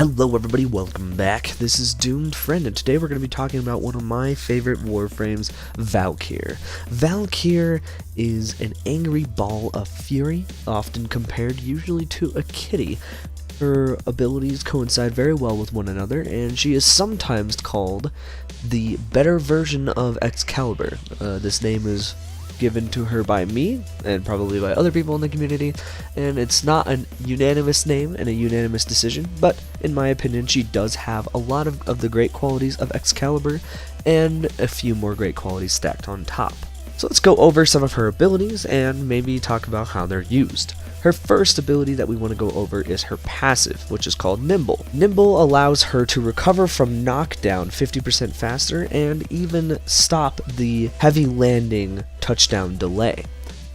Hello everybody, welcome back. This is Doomed Friend, and today we're going to be talking about one of my favorite Warframes, Valkyr. Valkyr is an angry ball of fury, often compared usually to a kitty. Her abilities coincide very well with one another, and she is sometimes called the better version of Excalibur. This name is given to her by me, and probably by other people in the community, and it's not a unanimous name and a unanimous decision, but in my opinion she does have a lot of the great qualities of Excalibur, and a few more great qualities stacked on top. So let's go over some of her abilities, and maybe talk about how they're used. Her first ability that we want to go over is her passive, which is called Nimble. Nimble allows her to recover from knockdown 50% faster, and even stop the heavy landing touchdown delay.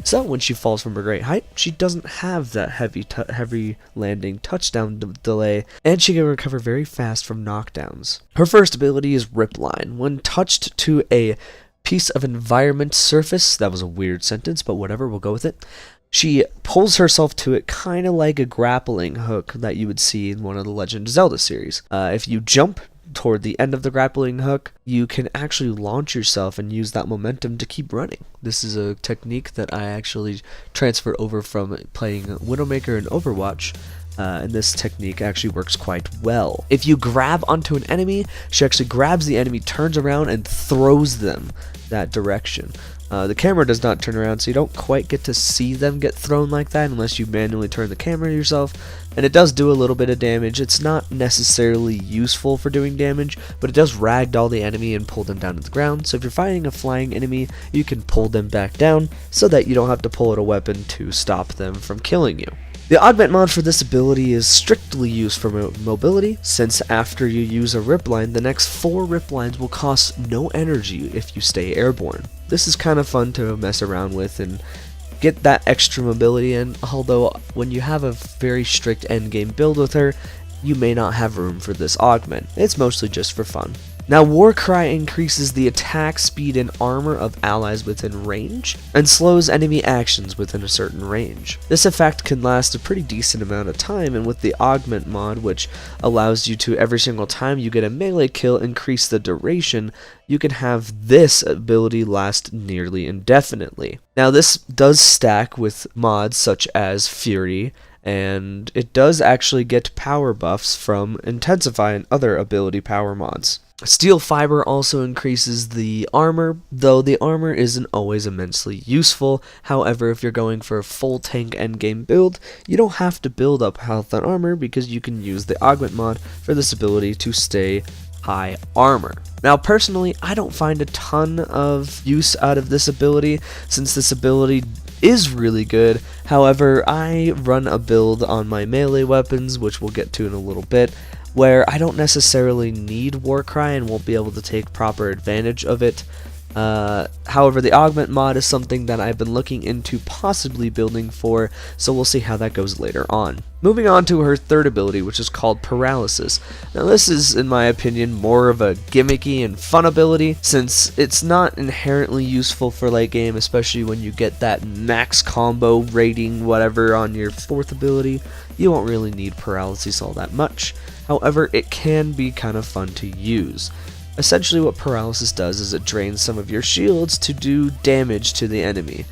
So when she falls from a great height, she doesn't have that heavy landing touchdown delay, and she can recover very fast from knockdowns. Her first ability is Rip Line. When touched to a piece of environment surface, that was a weird sentence, but whatever, we'll go with it. She pulls herself to it kind of like a grappling hook that you would see in one of the Legend of Zelda series. If you jump toward the end of the grappling hook, you can actually launch yourself and use that momentum to keep running. This is a technique that I actually transferred over from playing Widowmaker and Overwatch, and this technique actually works quite well. If you grab onto an enemy, she actually grabs the enemy, turns around, and throws them that direction. The camera does not turn around, so you don't quite get to see them get thrown like that unless you manually turn the camera yourself, and it does do a little bit of damage. It's not necessarily useful for doing damage, but it does ragdoll the enemy and pull them down to the ground, so if you're fighting a flying enemy, you can pull them back down so that you don't have to pull out a weapon to stop them from killing you. The augment mod for this ability is strictly used for mobility, since after you use a rip line, the next 4 rip lines will cost no energy if you stay airborne. This is kind of fun to mess around with and get that extra mobility in, although when you have a very strict endgame build with her, you may not have room for this augment. It's mostly just for fun. Now, Warcry increases the attack, speed, and armor of allies within range, and slows enemy actions within a certain range. This effect can last a pretty decent amount of time, and with the Augment mod, which allows you to, every single time you get a melee kill, increase the duration, you can have this ability last nearly indefinitely. Now, this does stack with mods such as Fury, and it does actually get power buffs from Intensify and other ability power mods. Steel Fiber also increases the armor, though the armor isn't always immensely useful. However, if you're going for a full tank endgame build, you don't have to build up health and armor because you can use the Augment mod for this ability to stay high armor. Now, personally, I don't find a ton of use out of this ability, since this ability is really good. However, I run a build on my melee weapons, which we'll get to in a little bit, where I don't necessarily need Warcry and won't be able to take proper advantage of it. However, the Augment mod is something that I've been looking into possibly building for, so we'll see how that goes later on. Moving on to her third ability, which is called Paralysis. Now, this is, in my opinion, more of a gimmicky and fun ability, since it's not inherently useful for late game, especially when you get that max combo rating whatever on your 4th ability. You won't really need Paralysis all that much. However, it can be kind of fun to use. Essentially, what Paralysis does is it drains some of your shields to do damage to the enemy.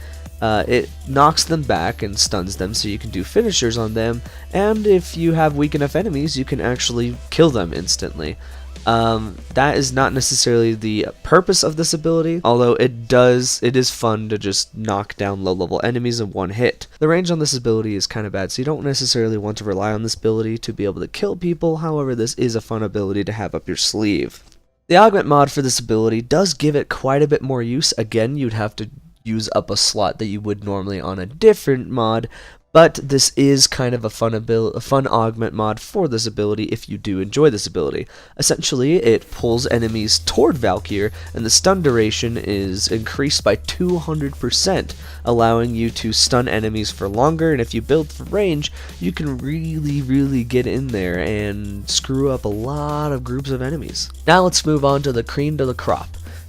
It knocks them back and stuns them, so you can do finishers on them, and if you have weak enough enemies, you can actually kill them instantly. That is not necessarily the purpose of this ability, although it is fun to just knock down low-level enemies in one hit. The range on this ability is kind of bad, so you don't necessarily want to rely on this ability to be able to kill people. However, this is a fun ability to have up your sleeve. The Augment mod for this ability does give it quite a bit more use. Again, you'd have to use up a slot that you would normally on a different mod, but this is kind of a fun augment mod for this ability if you do enjoy this ability. Essentially, it pulls enemies toward Valkyr, and the stun duration is increased by 200%, allowing you to stun enemies for longer, and if you build for range, you can really get in there and screw up a lot of groups of enemies. Now let's move on to the cream de la crop,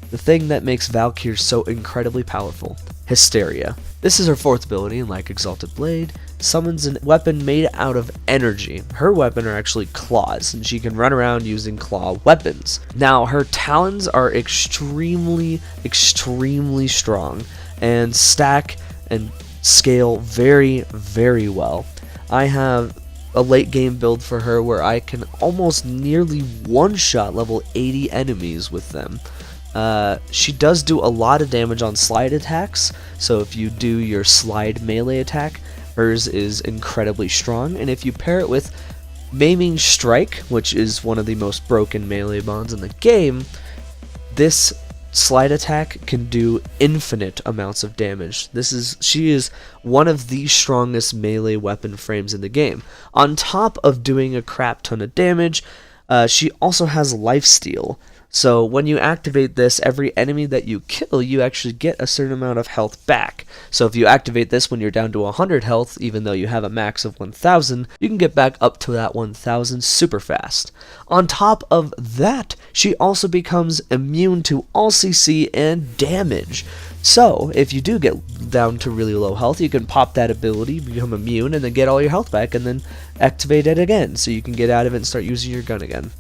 the thing that makes Valkyr so incredibly powerful: Hysteria. This is her 4th ability, and like Exalted Blade, summons a weapon made out of energy. Her weapon are actually claws, and she can run around using claw weapons. Now, her talons are extremely strong and stack and scale very, very well. I have a late game build for her where I can almost nearly one-shot level 80 enemies with them. She does do a lot of damage on slide attacks, so if you do your slide melee attack, hers is incredibly strong, and if you pair it with Maiming Strike, which is one of the most broken melee bonds in the game, this slide attack can do infinite amounts of damage. She is one of the strongest melee weapon frames in the game. On top of doing a crap ton of damage, she also has lifesteal. So when you activate this, every enemy that you kill, you actually get a certain amount of health back. So if you activate this when you're down to 100 health, even though you have a max of 1000, you can get back up to that 1000 super fast. On top of that, she also becomes immune to all CC and damage. So if you do get down to really low health, you can pop that ability, become immune, and then get all your health back, and then activate it again, so you can get out of it and start using your gun again.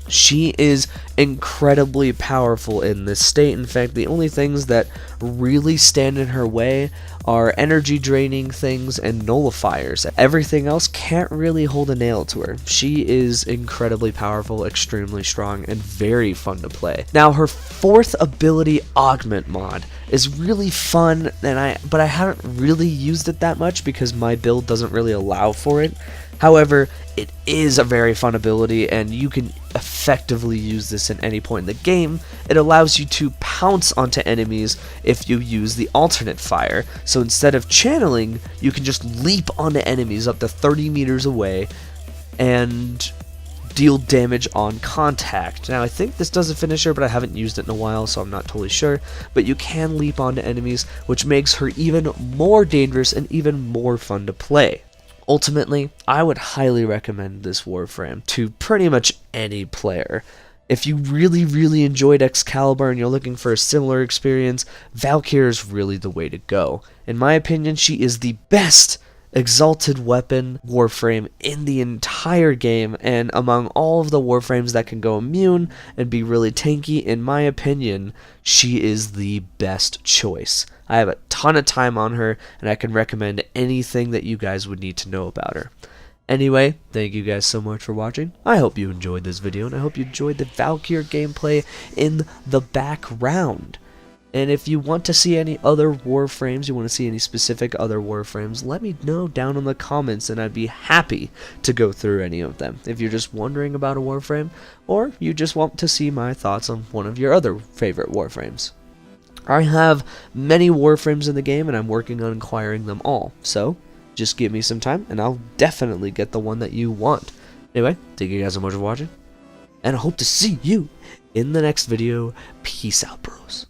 She is incredibly powerful in this state. In fact, the only things that really stand in her way are energy draining things and nullifiers. Everything else can't really hold a nail to her. She is incredibly powerful, extremely strong, and very fun to play. Now, her fourth ability, Augment mod, is really fun, but I haven't really used it that much because my build doesn't really allow for it. However, it is a very fun ability, and you can effectively use this at any point in the game. It allows you to pounce onto enemies if you use the alternate fire. So instead of channeling, you can just leap onto enemies up to 30 meters away and deal damage on contact. Now, I think this does a finisher, but I haven't used it in a while, so I'm not totally sure. But you can leap onto enemies, which makes her even more dangerous and even more fun to play. Ultimately, I would highly recommend this Warframe to pretty much any player. If you really enjoyed Excalibur and you're looking for a similar experience, Valkyr is really the way to go. In my opinion, she is the best exalted weapon Warframe in the entire game, and among all of the Warframes that can go immune and be really tanky, in my opinion, she is the best choice. I have a ton of time on her, and I can recommend anything that you guys would need to know about her. Anyway, thank you guys so much for watching. I hope you enjoyed this video, and I hope you enjoyed the Valkyr gameplay in the background. And if you want to see any other Warframes, you want to see any specific other Warframes, let me know down in the comments, and I'd be happy to go through any of them. If you're just wondering about a Warframe, or you just want to see my thoughts on one of your other favorite Warframes. I have many Warframes in the game, and I'm working on acquiring them all. So, just give me some time, and I'll definitely get the one that you want. Anyway, thank you guys so much for watching, and I hope to see you in the next video. Peace out, bros.